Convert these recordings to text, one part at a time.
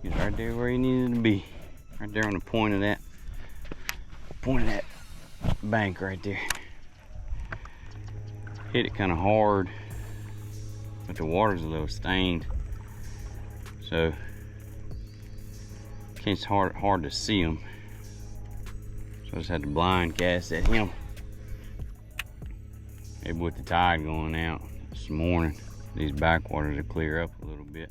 He's right there where he needed to be. Right there on the point of that bank right there. Hit it kind of hard, but the water's a little stained, so it's hard to see them. So I just had to blind cast at him. Maybe with the tide going out this morning, these backwaters will clear up a little bit.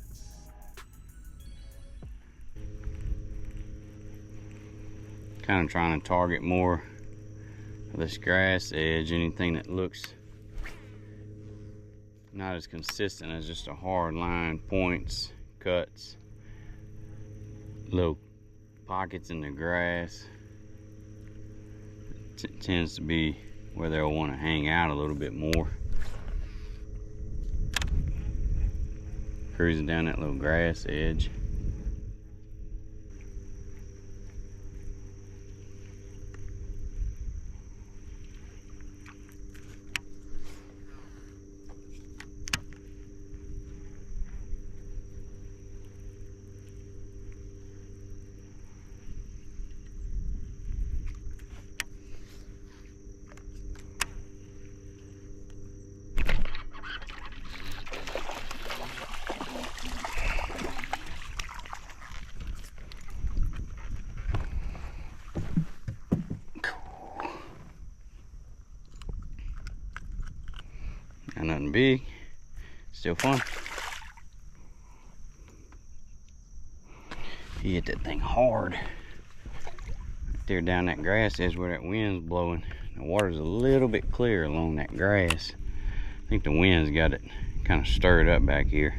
Kind of trying to target more of this grass edge, anything that looks not as consistent as just a hard line, points, cuts, little pockets in the grass. It tends to be where they'll want to hang out a little bit more. Cruising down that little grass edge. Got nothing big, still fun. He hit that thing hard. Right there down that grass edge where that wind's blowing. The water's a little bit clear along that grass. I think the wind's got it kind of stirred up back here.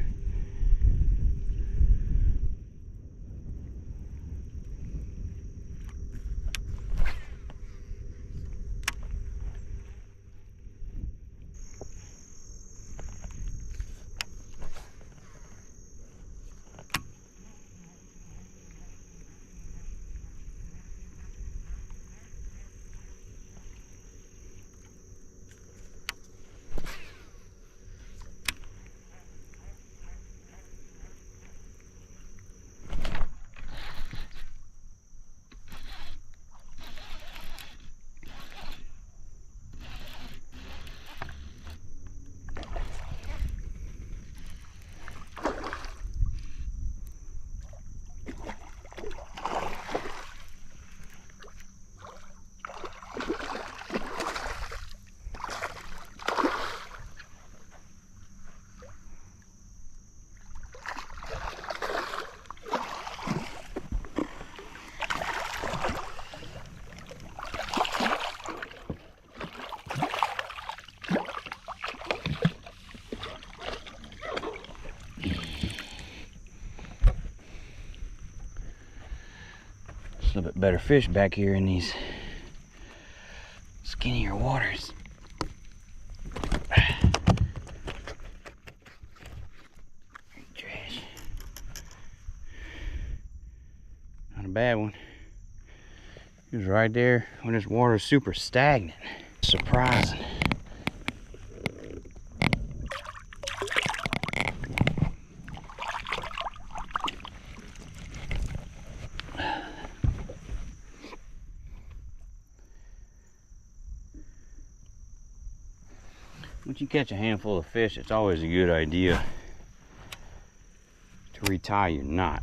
A little bit better fish back here in these skinnier waters. Trash. Not a bad one. He was right there when this water's super stagnant. Surprising. Once you catch a handful of fish, it's always a good idea to retie your knot.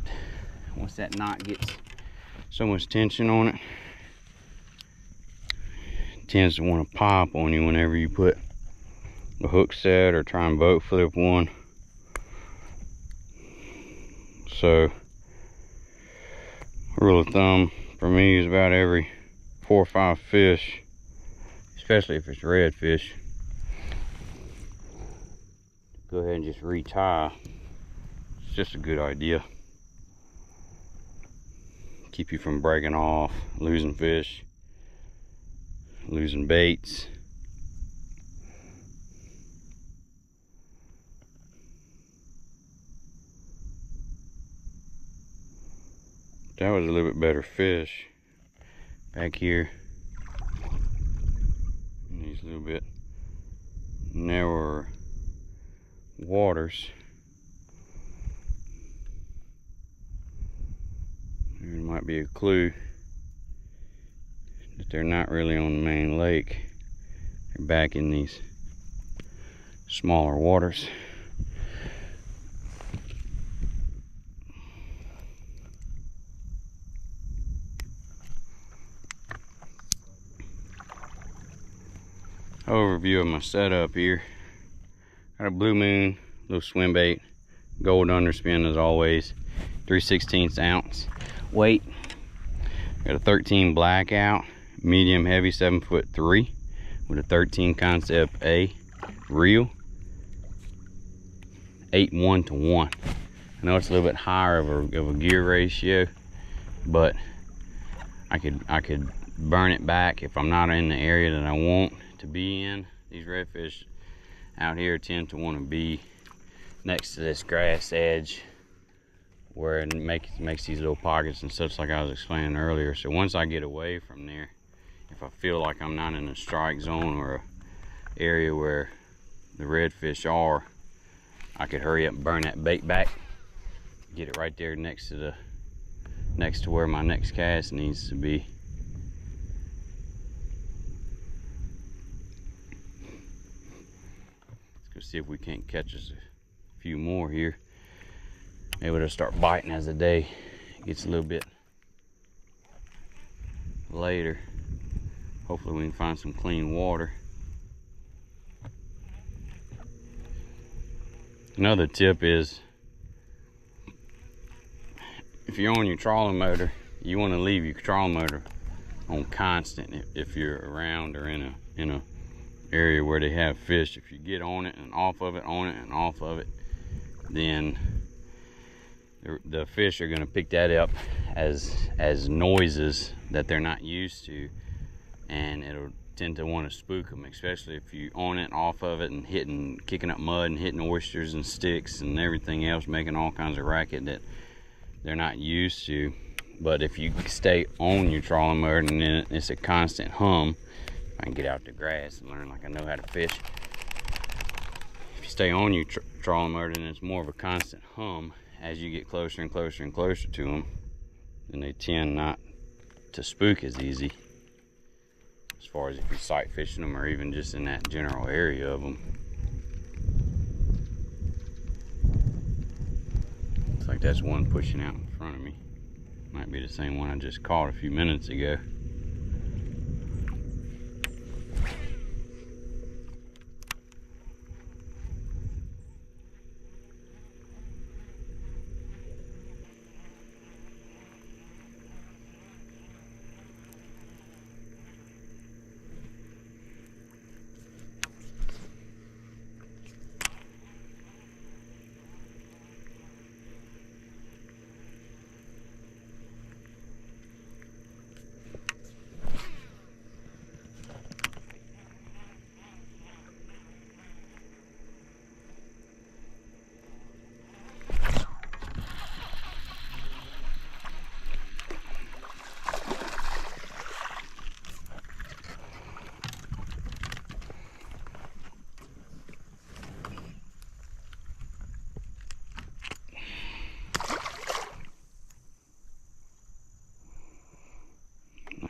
Once that knot gets so much tension on it, it tends to want to pop on you whenever you put a hook set or try and boat flip one. So, rule of thumb for me is about every 4 or 5 fish, especially if it's redfish, go ahead and just retie. It's just a good idea. Keep you from breaking off, losing fish, losing baits. That was a little bit better fish back here in these little bit narrower waters. might be a clue that they're not really on the main lake. They're back in these smaller waters. Overview of my setup here. Got a Blue Moon, little swim bait, gold underspin as always, 3/16 ounce weight. Got a 13 blackout, medium heavy, 7'3" with a 13 concept A reel, 8:1 to 1. I know it's a little bit higher of a gear ratio, but I could burn it back if I'm not in the area that I want to be in. These redfish out here tend to want to be next to this grass edge where it makes these little pockets and such, like I was explaining earlier. So once I get away from there, if I feel like I'm not in a strike zone or a area where the redfish are, I could hurry up and burn that bait back, get it right there next to where my next cast needs to be. Let's go see if we can't catch us a few more here. Maybe they'll start biting as the day gets a little bit later. Hopefully we can find some clean water. Another tip is, if you're on your trolling motor, you want to leave your trolling motor on constant if you're around or in a area where they have fish. If you get on it and off of it, on it and off of it, then the fish are going to pick that up as noises that they're not used to, and it'll tend to want to spook them, especially if you on it and off of it and kicking up mud and hitting oysters and sticks and everything else, making all kinds of racket that they're not used to. But if you stay on your trolling motor and then it's a constant hum, I can get out the grass and learn like I know how to fish. If you stay on your trolling motor and it's more of a constant hum, as you get closer and closer and closer to them, then they tend not to spook as easy, as far as if you're sight fishing them or even just in that general area of them. Looks like that's one pushing out in front of me. Might be the same one I just caught a few minutes ago.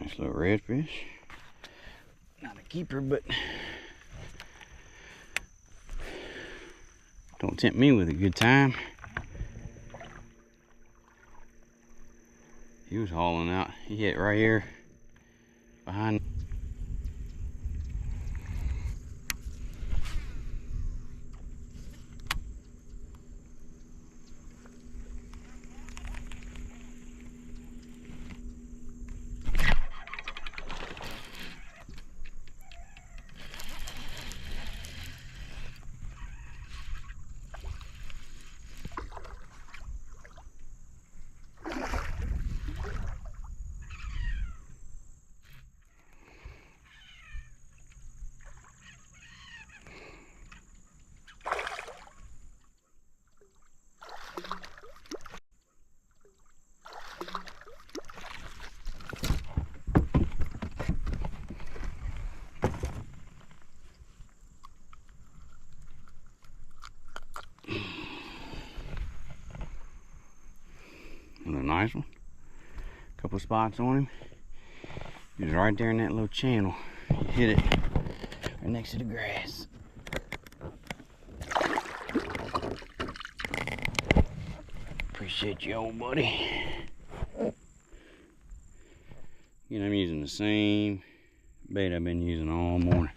Nice little redfish. Not a keeper, but don't tempt me with a good time. He was hauling out. He hit right here behind. A nice one. Couple spots on him. He was right there in that little channel. Hit it right next to the grass. Appreciate you, old buddy. Again, I'm using the same bait I've been using all morning.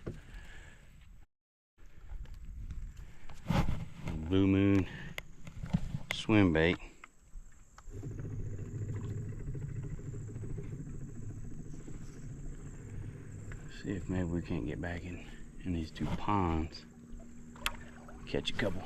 Blue Moon swim bait. See if maybe we can't get back in these two ponds. Catch a couple